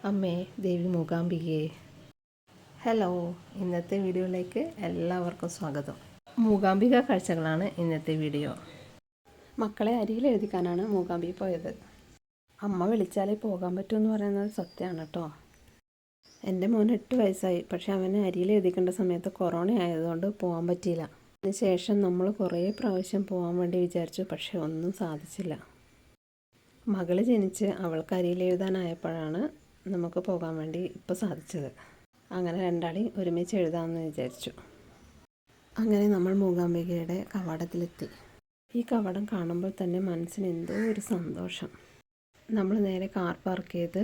അമ്മേ ദേവി മൂകാംബികയെ. ഹലോ, ഇന്നത്തെ വീഡിയോയിലേക്ക് എല്ലാവർക്കും സ്വാഗതം. മൂകാംബിക കാഴ്ചകളാണ് ഇന്നത്തെ വീഡിയോ. മക്കളെ അരിയിൽ എഴുതിക്കാനാണ് മൂകാംബിക പോയത്. അമ്മ വിളിച്ചാലേ പോകാൻ പറ്റുമെന്ന് പറയുന്നത് സത്യമാണ് കേട്ടോ. എൻ്റെ മോൻ 8 വയസ്സായി, പക്ഷേ അവന് അരിയിൽ എഴുതിക്കേണ്ട സമയത്ത് കൊറോണ ആയതുകൊണ്ട് പോകാൻ പറ്റിയില്ല. അതിനുശേഷം നമ്മൾ കുറേ പ്രാവശ്യം പോകാൻ വേണ്ടി വിചാരിച്ചു, പക്ഷേ ഒന്നും സാധിച്ചില്ല. മകൾ ജനിച്ച് അവൾക്ക് അരിയിൽ എഴുതാനായപ്പോഴാണ് നമുക്ക് പോകാൻ വേണ്ടി ഇപ്പോൾ സാധിച്ചത്. അങ്ങനെ രണ്ടാളെയും ഒരുമിച്ച് എഴുതാമെന്ന് വിചാരിച്ചു. അങ്ങനെ നമ്മൾ മൂകാംബികയുടെ കവാടത്തിലെത്തി. ഈ കവാടം കാണുമ്പോൾ തന്നെ മനസ്സിന് എന്തോ ഒരു സന്തോഷം. നമ്മൾ നേരെ കാർ പാർക്ക് ചെയ്ത്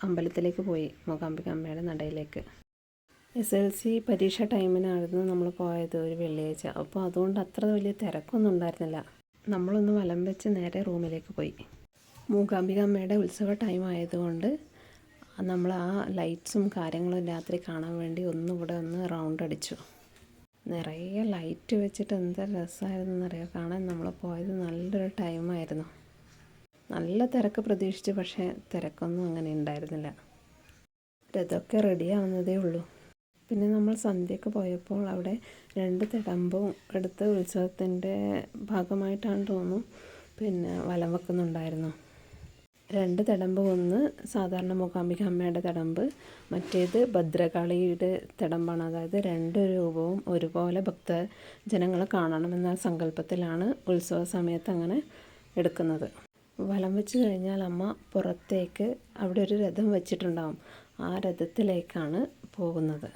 അമ്പലത്തിലേക്ക് പോയി, മൂകാംബിക അമ്മയുടെ നടയിലേക്ക്. SLC പരീക്ഷ ടൈമിനായിരുന്നു നമ്മൾ പോയത്, ഒരു വെള്ളിയാഴ്ച. അപ്പോൾ അതുകൊണ്ട് അത്ര വലിയ തിരക്കൊന്നും ഉണ്ടായിരുന്നില്ല. നമ്മളൊന്ന് വലം വെച്ച് നേരെ റൂമിലേക്ക് പോയി. മൂകാംബിക അമ്മയുടെ ഉത്സവ ടൈം ആയതുകൊണ്ട് നമ്മൾ ആ ലൈറ്റ്സും കാര്യങ്ങളും രാത്രി കാണാൻ വേണ്ടി ഒന്നുകൂടെ ഒന്ന് റൗണ്ട് അടിച്ചു. നിറയെ ലൈറ്റ് വെച്ചിട്ട് എന്താ രസമായിരുന്നെന്നറിയാം കാണാൻ. നമ്മൾ പോയത് നല്ലൊരു ടൈമായിരുന്നു. നല്ല തിരക്ക് പ്രതീക്ഷിച്ചു, പക്ഷേ തിരക്കൊന്നും അങ്ങനെ ഉണ്ടായിരുന്നില്ല. രഥമൊക്കെ റെഡിയാവുന്നതേ ഉള്ളൂ. പിന്നെ നമ്മൾ സന്ധ്യയ്ക്ക് പോയപ്പോൾ അവിടെ 2 തിടമ്പും എടുത്ത് ഉത്സവത്തിൻ്റെ ഭാഗമായിട്ടാണ് തോന്നുന്നു പിന്നെ വലം വെക്കുന്നുണ്ടായിരുന്നു. 2 തിടമ്പ്, ഒന്ന് സാധാരണ മൂകാംബിക അമ്മയുടെ തിടമ്പ്, മറ്റേത് ഭദ്രകാളിയുടെ തിടമ്പാണ്. അതായത് 2 രൂപവും ഒരുപോലെ ഭക്തജനങ്ങൾ കാണണമെന്ന സങ്കല്പത്തിലാണ് ഉത്സവ സമയത്ത് അങ്ങനെ എടുക്കുന്നത്. വലം വെച്ച് കഴിഞ്ഞാൽ അമ്മ പുറത്തേക്ക് അവിടെ ഒരു രഥം വെച്ചിട്ടുണ്ടാവും. ആ രഥത്തിലേക്കാണ് പോകുന്നത്.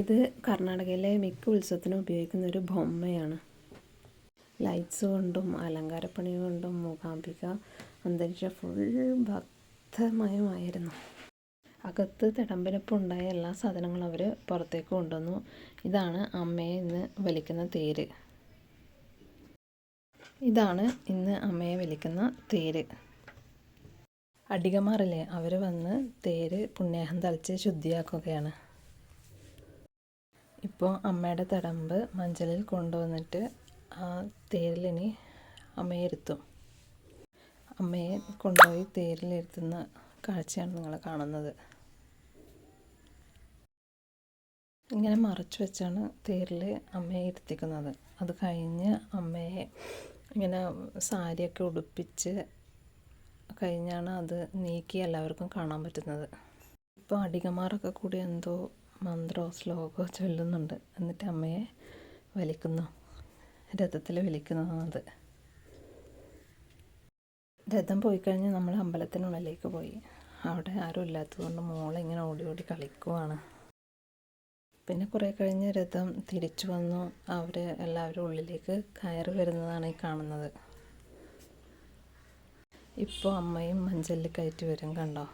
ഇത് കർണാടകയിലെ മിക്ക ഉത്സവത്തിനും ഉപയോഗിക്കുന്ന ഒരു ബൊമ്മയാണ്. ലൈറ്റ്സ് കൊണ്ടും അലങ്കാരപ്പണി കൊണ്ടും മൂകാംബിക അന്തരീക്ഷം ഫുൾ ഭക്തമയമായിരുന്നു. അകത്ത് തിടമ്പിനൊപ്പം ഉണ്ടായ എല്ലാ സാധനങ്ങളും അവർ പുറത്തേക്ക് കൊണ്ടുവന്നു. ഇതാണ് അമ്മയെ ഇന്ന് വലിക്കുന്ന തേര്. ഇതാണ് ഇന്ന് അമ്മയെ വലിക്കുന്ന തേര്. അടികമാറില്ലേ, അവർ വന്ന് തേര് പുണ്യാഹം തളിച്ച് ശുദ്ധിയാക്കുകയാണ്. ഇപ്പോൾ അമ്മയുടെ തിടമ്പ് മഞ്ചലിൽ കൊണ്ടുവന്നിട്ട് ആ തേരിലിനി അമ്മയെ ഇരുത്തും. അമ്മയെ കൊണ്ടുപോയി തേരിലിരുത്തുന്ന കാഴ്ചയാണ് നിങ്ങൾ കാണുന്നത്. ഇങ്ങനെ മറച്ചു വെച്ചാണ് തേരിൽ അമ്മയെ ഇരുത്തിക്കുന്നത്. അത് കഴിഞ്ഞ് അമ്മയെ ഇങ്ങനെ സാരിയൊക്കെ ഉടുപ്പിച്ച് കഴിഞ്ഞാണ് അത് നീക്കി എല്ലാവർക്കും കാണാൻ പറ്റുന്നത്. ഇപ്പോൾ അടികമാറൊക്കെ കൂടി എന്തോ മന്ത്രമോ ശ്ലോകമോ ചൊല്ലുന്നുണ്ട്. എന്നിട്ട് അമ്മയെ വലിക്കുന്നു, രഥത്തിൽ വലിക്കുന്നതാണത്. രഥം പോയി കഴിഞ്ഞ് നമ്മൾ അമ്പലത്തിനുള്ളിലേക്ക് പോയി. അവിടെ ആരും ഇല്ലാത്തതുകൊണ്ട് മോളിങ്ങനെ ഓടി ഓടി കളിക്കുവാണ്. പിന്നെ കുറേ കഴിഞ്ഞ് രഥം തിരിച്ചു വന്നു. അവർ എല്ലാവരും ഉള്ളിലേക്ക് കയറി വരുന്നതാണ് ഈ കാണുന്നത്. ഇപ്പോൾ അമ്മയും മഞ്ചലിൽ കയറ്റി വരും, കണ്ടോ.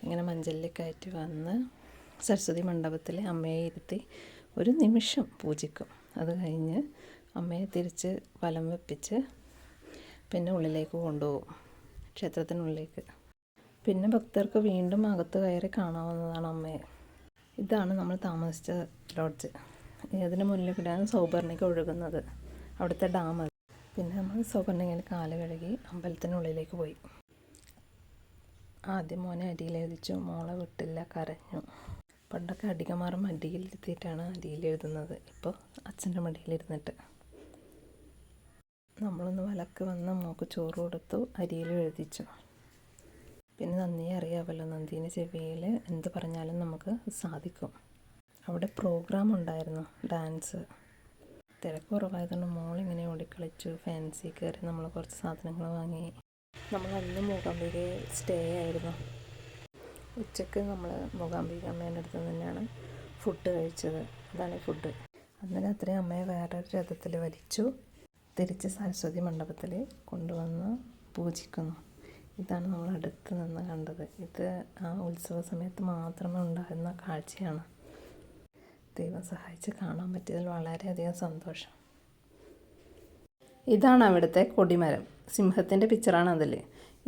ഇങ്ങനെ മഞ്ചലിൽ കയറ്റി വന്ന് സരസ്വതി മണ്ഡപത്തിൽ അമ്മയെ ഇരുത്തി ഒരു നിമിഷം പൂജിക്കും. അത് കഴിഞ്ഞ് അമ്മയെ തിരിച്ച് വലം വെപ്പിച്ച് പിന്നെ ഉള്ളിലേക്ക് കൊണ്ടുപോകും, ക്ഷേത്രത്തിനുള്ളിലേക്ക്. പിന്നെ ഭക്തർക്ക് വീണ്ടും അകത്ത് കയറി കാണാവുന്നതാണ് അമ്മയെ. ഇതാണ് നമ്മൾ താമസിച്ച ലോഡ്ജ്. ഇതിന് മുന്നിൽ കൂടെയാണ് സൗപർണിക ഒഴുകുന്നത്, അവിടുത്തെ ഡാം. പിന്നെ നമ്മൾ സൗപർണികയിൽ കാല് കഴുകി അമ്പലത്തിനുള്ളിലേക്ക് പോയി. ആദ്യം മോനെ അരിയിലെഴുതിച്ചു, മോളെ വിട്ടില്ല, കരഞ്ഞു. പണ്ടൊക്കെ അടികമാറും മടിയിലിരുത്തിയിട്ടാണ് അരിയിലെഴുതുന്നത്. ഇപ്പോൾ അച്ഛൻ്റെ മടിയിലിരുന്നിട്ട്. നമ്മളൊന്ന് വലക്ക് വന്ന് മോൾക്ക് ചോറ് കൊടുത്തു, അരിയിൽ എഴുതിച്ചു. പിന്നെ നന്ദിയെ അറിയാമല്ലോ, നന്ദീൻ്റെ ചെവിയിൽ എന്ത് പറഞ്ഞാലും നമുക്ക് സാധിക്കും. അവിടെ പ്രോഗ്രാം ഉണ്ടായിരുന്നു, ഡാൻസ്. തിരക്ക് കുറവായതുകൊണ്ട് മോളിങ്ങനെ ഓടിക്കളിച്ചു. ഫാൻസി കയറി നമ്മൾ കുറച്ച് സാധനങ്ങൾ വാങ്ങി. നമ്മൾ അന്ന് മൂകാംബികയിൽ സ്റ്റേ ആയിരുന്നു. ഉച്ചയ്ക്ക് നമ്മൾ മൂകാംബിക അമ്മേൻ്റെ അടുത്ത് തന്നെയാണ് ഫുഡ് കഴിച്ചത്. അതാണ് ഈ ഫുഡ്. അന്ന് രാത്രി അമ്മയെ വേറൊരു രഥത്തിൽ വലിച്ചു തിരിച്ച് സരസ്വതി മണ്ഡപത്തിൽ കൊണ്ടുവന്ന് പൂജിക്കുന്നു. ഇതാണ് നമ്മൾ അടുത്ത് നിന്ന് കണ്ടത്. ഇത് ആ ഉത്സവ സമയത്ത് മാത്രമേ ഉണ്ടാകുന്ന കാഴ്ചയാണ്. ദൈവം സഹായിച്ച് കാണാൻ പറ്റിയതിൽ വളരെയധികം സന്തോഷം. ഇതാണ് അവിടുത്തെ കൊടിമരം. സിംഹത്തിൻ്റെ പിക്ചറാണ് അതിൽ.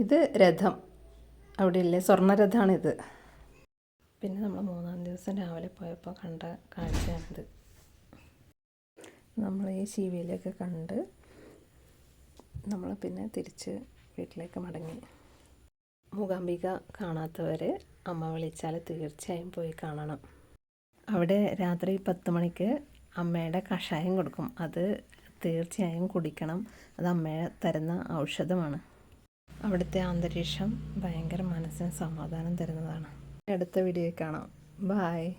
ഇത് രഥം അവിടെ ഇല്ലേ, സ്വർണ്ണരഥമാണിത്. പിന്നെ നമ്മൾ 3-ാം ദിവസം രാവിലെ പോയപ്പോൾ കണ്ട കാഴ്ചയാണിത്. നമ്മൾ ഈ ശിവയിലൊക്കെ കണ്ട് നമ്മൾ പിന്നെ തിരിച്ച് വീട്ടിലേക്ക് മടങ്ങി. മൂകാംബിക കാണാത്തവർ അമ്മ വിളിച്ചാൽ തീർച്ചയായും പോയി കാണണം. അവിടെ രാത്രി 10 മണിക്ക് അമ്മയുടെ കഷായം കൊടുക്കും. അത് തീർച്ചയായും കുടിക്കണം. അത് അമ്മ തരുന്ന ഔഷധമാണ്. അവിടുത്തെ അന്തരീക്ഷം ഭയങ്കര മനസ്സിന് സമാധാനം തരുന്നതാണ്. അടുത്ത വീഡിയോയിൽ കാണാം. ബായ്.